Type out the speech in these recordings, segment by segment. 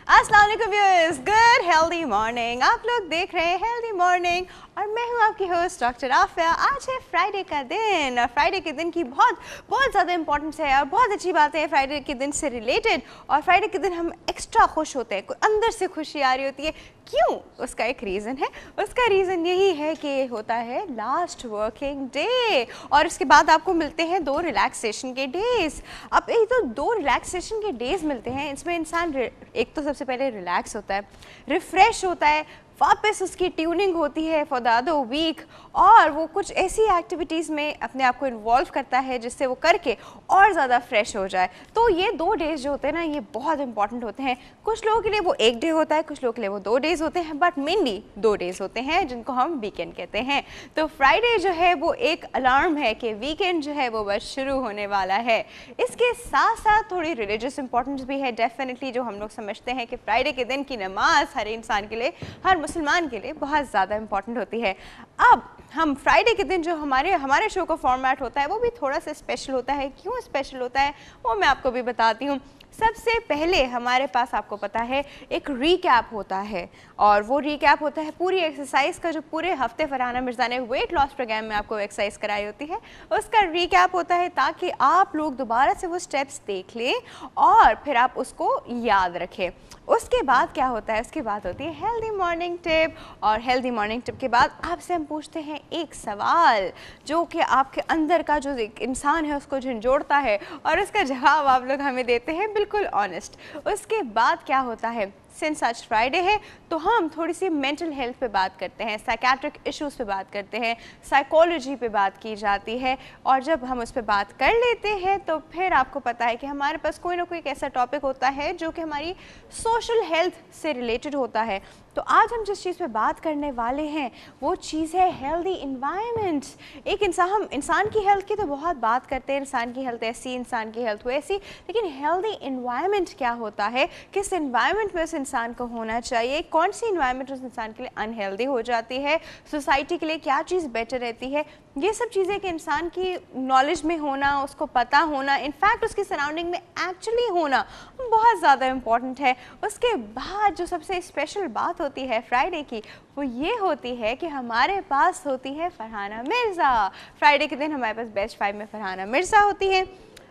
अस्सलाम वालेकुम viewers, good healthy morning. आप लोग देख रहे हैं हेल्दी मॉर्निंग और मैं हूं आपकी होस्ट डॉक्टर आफिया। आज है फ्राइडे का दिन और फ्राइडे के दिन की बहुत बहुत ज़्यादा इंपॉर्टेंस है और बहुत अच्छी बातें हैं फ्राइडे के दिन से रिलेटेड। और फ्राइडे के दिन हम एक्स्ट्रा खुश होते हैं, अंदर से खुशी आ रही होती है। क्यों? उसका एक रीज़न है। उसका रीज़न यही है कि होता है लास्ट वर्किंग डे और उसके बाद आपको मिलते हैं 2 रिलैक्सेशन के डेज़। अब ये तो 2 रिलैक्सेशन के डेज़ मिलते हैं, इसमें इंसान एक तो सबसे पहले रिलैक्स होता है, रिफ़्रेश होता है, वापस उसकी ट्यूनिंग होती है फॉर द अदर वीक और वो कुछ ऐसी एक्टिविटीज़ में अपने आप को इन्वॉल्व करता है जिससे वो करके और ज़्यादा फ्रेश हो जाए। तो ये 2 डेज़ जो होते हैं ना, ये बहुत इंपॉर्टेंट होते हैं। कुछ लोगों के लिए वो 1 डे होता है, कुछ लोगों के लिए वो 2 डेज़ होते हैं, बट मेनली 2 डेज़ होते हैं जिनको हम वीकेंड कहते हैं। तो फ्राइडे जो है वो एक अलार्म है कि वीकेंड जो है वो बस शुरू होने वाला है। इसके साथ साथ थोड़ी रिलीजियस इंपॉर्टेंस भी है डेफिनेटली, जो हम लोग समझते हैं कि फ्राइडे के दिन की नमाज हर इंसान के लिए, हर मुसलमान के लिए बहुत ज़्यादा इंपॉर्टेंट होती है। अब हम फ्राइडे के दिन जो हमारे शो का फॉर्मेट होता है वो भी थोड़ा सा स्पेशल होता है। क्यों स्पेशल होता है वो मैं आपको भी बताती हूँ। सबसे पहले हमारे पास, आपको पता है, एक रीकैप होता है और वो रीकैप होता है पूरी एक्सरसाइज का, जो पूरे हफ्ते फरहाना मिर्ज़ा ने वेट लॉस प्रोग्राम में आपको एक्सरसाइज कराई होती है, उसका रीकैप होता है ताकि आप लोग दोबारा से वो स्टेप्स देख लें और फिर आप उसको याद रखें। उसके बाद क्या होता है? उसके बाद होती है हेल्दी मॉर्निंग टिप और हेल्दी मॉर्निंग टिप के बाद आपसे हम पूछते हैं एक सवाल जो कि आपके अंदर का जो एक इंसान है उसको झंझोड़ता है और उसका जवाब आप लोग हमें देते हैं बिल्कुल ऑनेस्ट। उसके बाद क्या होता है? सिंस आज फ्राइडे है तो हम थोड़ी सी मेंटल हेल्थ पे बात करते हैं, साइकेट्रिक इश्यूज़ पे बात करते हैं, साइकोलॉजी पे बात की जाती है और जब हम उस पर बात कर लेते हैं तो फिर आपको पता है कि हमारे पास कोई ना कोई एक ऐसा टॉपिक होता है जो कि हमारी सोशल हेल्थ से रिलेटेड होता है। तो आज हम जिस चीज़ पे बात करने वाले हैं वो चीज़ है हेल्दी इन्वायरमेंट। एक हम इंसान की हेल्थ की तो बहुत बात करते हैं, इंसान की हेल्थ ऐसी, इंसान की हेल्थ वैसी, लेकिन हेल्दी इन्वायरमेंट क्या होता है? किस इन्वायरमेंट में उस इंसान को होना चाहिए? कौन सी इन्वायरमेंट उस इंसान के लिए अनहेल्दी हो जाती है? सोसाइटी के लिए क्या चीज़ बेटर रहती है? ये सब चीज़ें कि इंसान की नॉलेज में होना, उसको पता होना, इनफैक्ट उसकी सराउंडिंग में एक्चुअली होना बहुत ज़्यादा इम्पॉर्टेंट है। उसके बाद जो सबसे स्पेशल बात होती है फ्राइडे की वो ये होती है कि हमारे पास होती है फरहाना मिर्ज़ा। फ्राइडे के दिन हमारे पास बेस्ट 5 में फरहाना मिर्ज़ा होती है।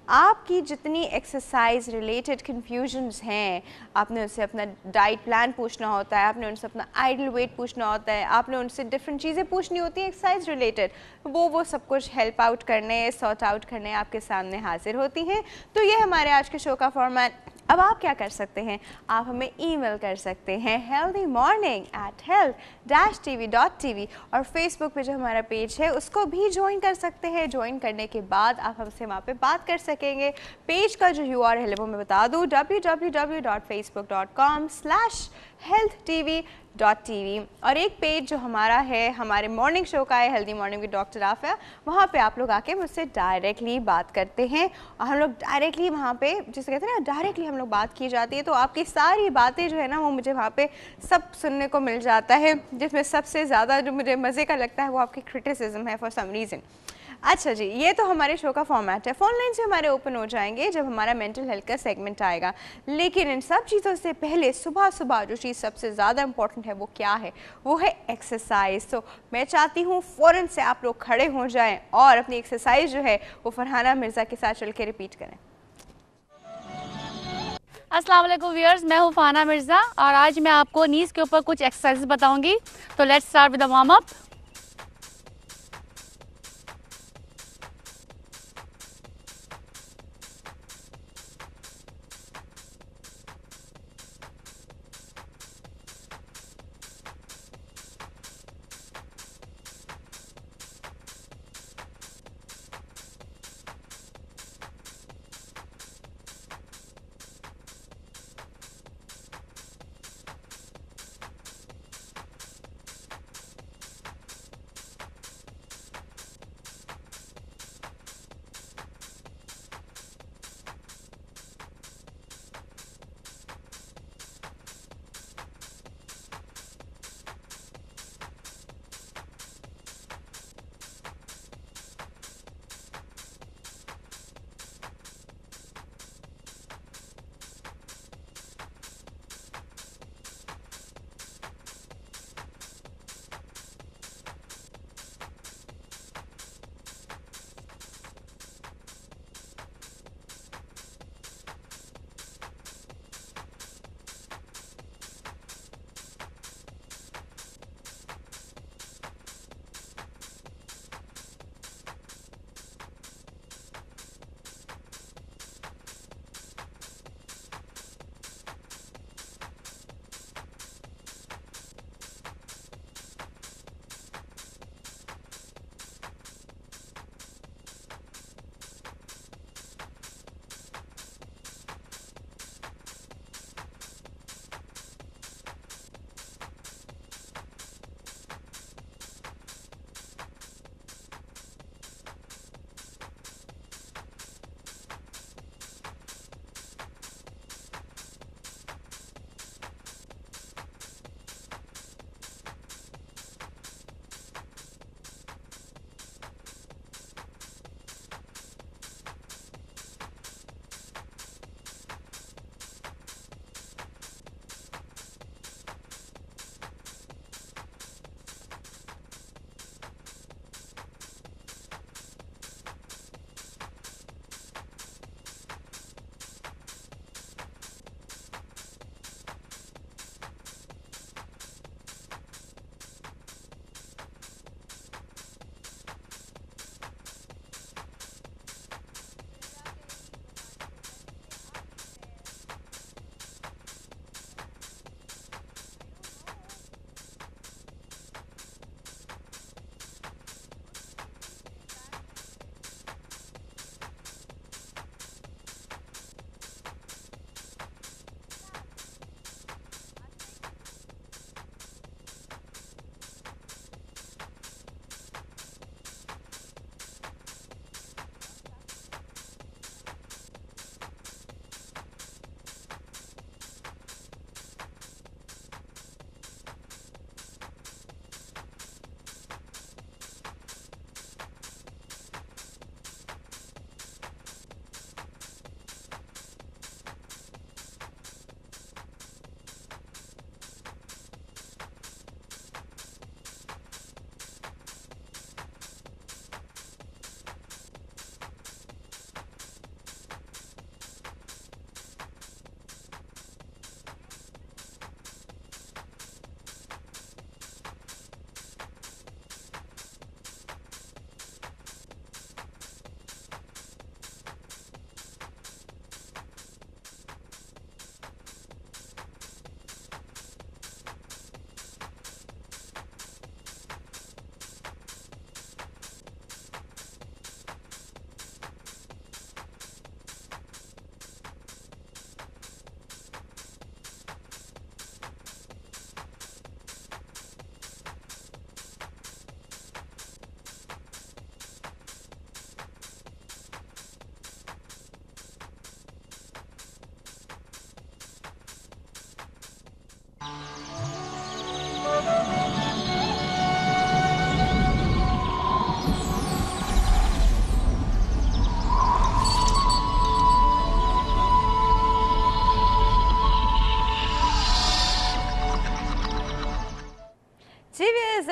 आपकी जितनी एक्सरसाइज रिलेटेड कन्फ्यूजन्स हैं, आपने उनसे अपना डाइट प्लान पूछना होता है, आपने उनसे अपना आइडल वेट पूछना होता है, आपने उनसे डिफरेंट चीज़ें पूछनी होती हैं एक्सरसाइज रिलेटेड, वो सब कुछ हेल्प आउट करने, सॉर्ट आउट करने आपके सामने हाजिर होती हैं। तो ये हमारे आज के शो का फॉर्मेट। अब आप क्या कर सकते हैं? आप हमें ईमेल कर सकते हैं healthymorning@health-tv.tv और फेसबुक पे जो हमारा पेज है उसको भी ज्वाइन कर सकते हैं। ज्वाइन करने के बाद आप हमसे वहाँ पे बात कर सकेंगे। पेज का जो URL है वो मैं बता दूँ, www.facebook.com/healthtv.tv। और एक पेज जो हमारा है हमारे मॉर्निंग शो का है, healthy morning with doctor Afia, वहाँ पे आप लोग आके मुझसे डायरेक्टली बात करते हैं और हम लोग डायरेक्टली वहाँ पे, जिसे कहते हैं ना, डायरेक्टली हम लोग बात की जाती है। तो आपकी सारी बातें जो है ना वो मुझे वहाँ पे सब सुनने को मिल जाता है, जिसमें सबसे ज़्यादा जो मुझे मज़े का लगता है वो आपकी क्रिटिसिज्म है फॉर सम रीज़न। अच्छा जी, ये तो हमारे शो का फॉर्मेट है। फ़ोन लाइन से हमारे ओपन हो जाएंगे जब हमारा मेंटल हेल्थ का सेगमेंट आएगा, लेकिन इन सब चीज़ों से पहले सुबह सुबह जो चीज़ सबसे ज़्यादा इंपॉर्टेंट है वो क्या है? वो है एक्सरसाइज। तो मैं चाहती हूँ फ़ौरन से आप लोग खड़े हो जाएं और अपनी एक्सरसाइज जो है वो फरहाना मिर्ज़ा के साथ चल के रिपीट करें। अस्सलाम वालेकुम व्यूअर्स, मैं हूँ फरहाना मिर्ज़ा और आज मैं आपको नीज़ के ऊपर कुछ एक्सरसाइज बताऊंगी। तो let's start with the warm up.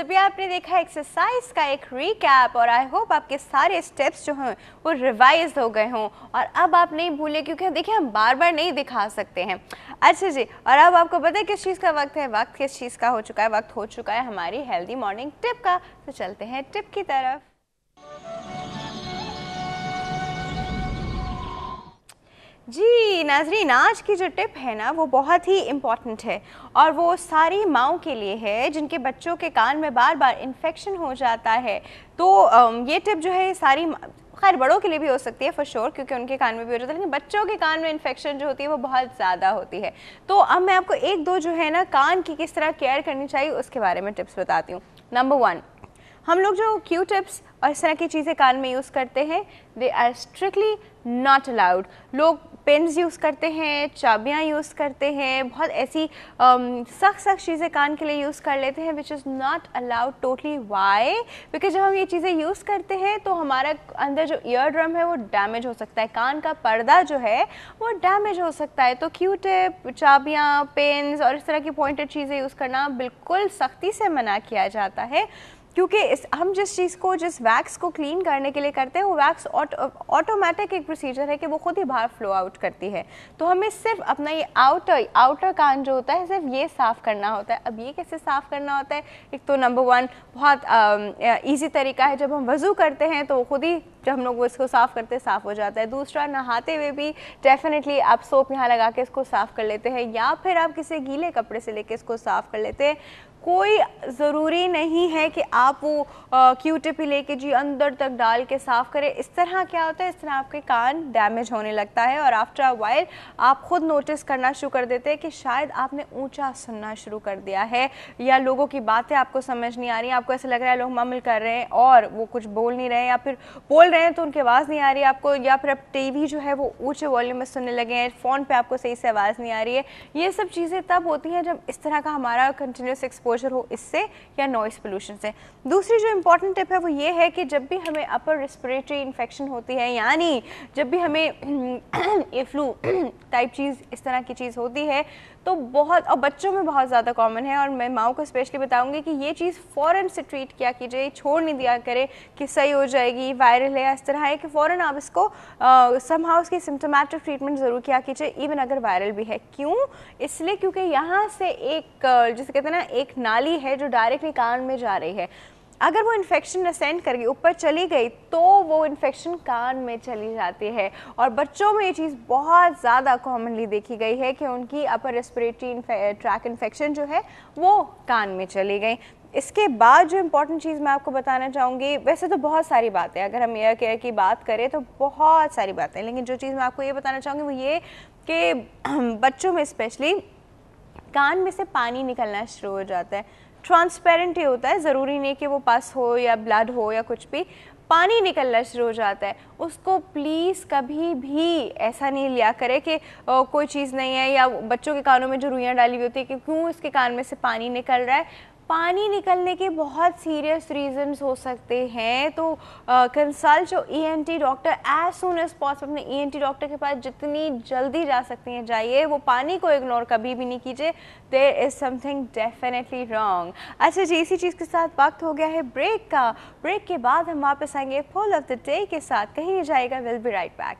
अभी आपने देखा एक्सरसाइज का एक रिकैप और आई होप आपके सारे स्टेप्स जो हैं वो रिवाइज हो गए हों और अब आप नहीं भूले, क्योंकि देखिए हम बार बार नहीं दिखा सकते हैं। अच्छा जी, और अब आपको पता है किस चीज़ का वक्त है? वक्त किस चीज़ का हो चुका है? वक्त हो चुका है हमारी हेल्दी मॉर्निंग टिप का। तो चलते हैं टिप की तरफ। जी नाजरीन, आज की जो टिप है ना वो बहुत ही इम्पॉर्टेंट है और वो सारी माँओं के लिए है जिनके बच्चों के कान में बार बार इन्फेक्शन हो जाता है। तो ये टिप जो है सारी, खैर बड़ों के लिए भी हो सकती है फॉर श्योर, क्योंकि उनके कान में भी हो जाता है, लेकिन बच्चों के कान में इन्फेक्शन जो होती है वो बहुत ज़्यादा होती है। तो अब मैं आपको एक दो जो है ना कान की किस तरह केयर करनी चाहिए उसके बारे में टिप्स बताती हूँ। नंबर 1, हम लोग जो क्यू टिप्स और इस तरह की चीज़ें कान में यूज़ करते हैं, they are strictly not allowed. लोग पेन्स यूज़ करते हैं, चाबियाँ यूज़ करते हैं, बहुत ऐसी सख्त चीज़ें कान के लिए यूज़ कर लेते हैं which is not allowed totally. Why? Because जब हम ये चीज़ें यूज़ करते हैं तो हमारा अंदर जो ईयर ड्रम है वो डैमेज हो सकता है, कान का पर्दा जो है वो डैमेज हो सकता है। तो क्यू टिप, चाबियाँ, पेन्स और इस तरह की पॉइंटेड चीज़ें यूज़ करना बिल्कुल सख्ती से मना किया जाता है, क्योंकि हम जिस चीज़ को, जिस वैक्स को क्लीन करने के लिए करते हैं वो वैक्स ऑटोमेटिक एक प्रोसीजर है कि वो खुद ही बाहर फ्लो आउट करती है। तो हमें सिर्फ अपना ये आउटर कान जो होता है सिर्फ ये साफ़ करना होता है। अब ये कैसे साफ़ करना होता है? एक तो नंबर 1 बहुत ईजी तरीका है, जब हम वज़ू करते हैं तो खुद ही जब हम लोग वो इसको साफ़ करते हैं साफ़ हो जाता है। दूसरा, नहाते हुए भी डेफिनेटली आप सोप यहाँ लगा के इसको साफ़ कर लेते हैं या फिर आप किसी गीले कपड़े से लेके इसको साफ़ कर लेते हैं। कोई ज़रूरी नहीं है कि आप वो क्यू टिप ही लेके जी अंदर तक डाल के साफ़ करें। इस तरह क्या होता है, इस तरह आपके कान डैमेज होने लगता है और आफ्टर अ वाइल आप खुद नोटिस करना शुरू कर देते हैं कि शायद आपने ऊंचा सुनना शुरू कर दिया है या लोगों की बातें आपको समझ नहीं आ रही, आपको ऐसा लग रहा है लोग मम्मल कर रहे हैं और वो कुछ बोल नहीं रहे हैं, या फिर बोल रहे हैं तो उनकी आवाज़ नहीं आ रही है आपको, या फिर अब टीवी जो है वो ऊँचे वॉल्यूम में सुनने लगे हैं, फ़ोन पर आपको सही से आवाज़ नहीं आ रही है। ये सब चीज़ें तब होती हैं जब इस तरह का हमारा कंटिन्यूस एक्सपोजर हो इससे या नॉइस पोल्यूशन से। दूसरी जो इम्पॉर्टेंट टिप है वो ये है कि जब भी हमें अपर रेस्पिरेटरी इन्फेक्शन होती है, यानी जब भी हमें ये फ्लू टाइप चीज़, इस तरह की चीज़ होती है, तो बहुत, और बच्चों में बहुत ज़्यादा कॉमन है और मैं माँओं को स्पेशली बताऊंगी कि ये चीज़ फ़ौरन से ट्रीट किया कीजिए, छोड़ नहीं दिया करे कि सही हो जाएगी, वायरल है, इस तरह है कि फ़ौरन आप इसको समहाउ उसकी सिम्टोमेटिक ट्रीटमेंट ज़रूर किया कीजिए, इवन अगर वायरल भी है। क्यों? इसलिए क्योंकि यहाँ से एक जिसे कहते हैं ना, एक नाली है जो डायरेक्टली कान में जा रही है। अगर वो इन्फेक्शन असेंड कर गई, ऊपर चली गई, तो वो इन्फेक्शन कान में चली जाती है और बच्चों में ये चीज़ बहुत ज़्यादा कॉमनली देखी गई है कि उनकी अपर रेस्पिरेटरी ट्रैक इन्फेक्शन जो है वो कान में चली गई। इसके बाद जो इम्पॉर्टेंट चीज़ मैं आपको बताना चाहूँगी, वैसे तो बहुत सारी बातें, अगर हम ईयर केयर की बात करें तो बहुत सारी बातें, लेकिन जो चीज़ मैं आपको ये बताना चाहूँगी वो ये कि बच्चों में स्पेशली कान में से पानी निकलना शुरू हो जाता है। ट्रांसपेरेंट ही होता है, ज़रूरी नहीं कि वो पस हो या ब्लड हो या कुछ भी, पानी निकलना शुरू हो जाता है। उसको प्लीज़ कभी भी ऐसा नहीं लिया करे कि कोई चीज़ नहीं है, या बच्चों के कानों में जो रुइयाँ डाली हुई होती है कि क्यों इसके कान में से पानी निकल रहा है। पानी निकलने के बहुत सीरियस रीजंस हो सकते हैं, तो कंसल्ट जो ENT doctor as soon as possible, अपने ENT डॉक्टर के पास जितनी जल्दी जा सकती हैं जाइए। वो पानी को इग्नोर कभी भी नहीं कीजिए, there is something definitely wrong. अच्छा जी, इसी चीज़ के साथ वक्त हो गया है ब्रेक का। ब्रेक के बाद हम वापस आएंगे फुल ऑफ द डे के साथ, कहीं नहीं जाएगा, विल बी राइट बैक।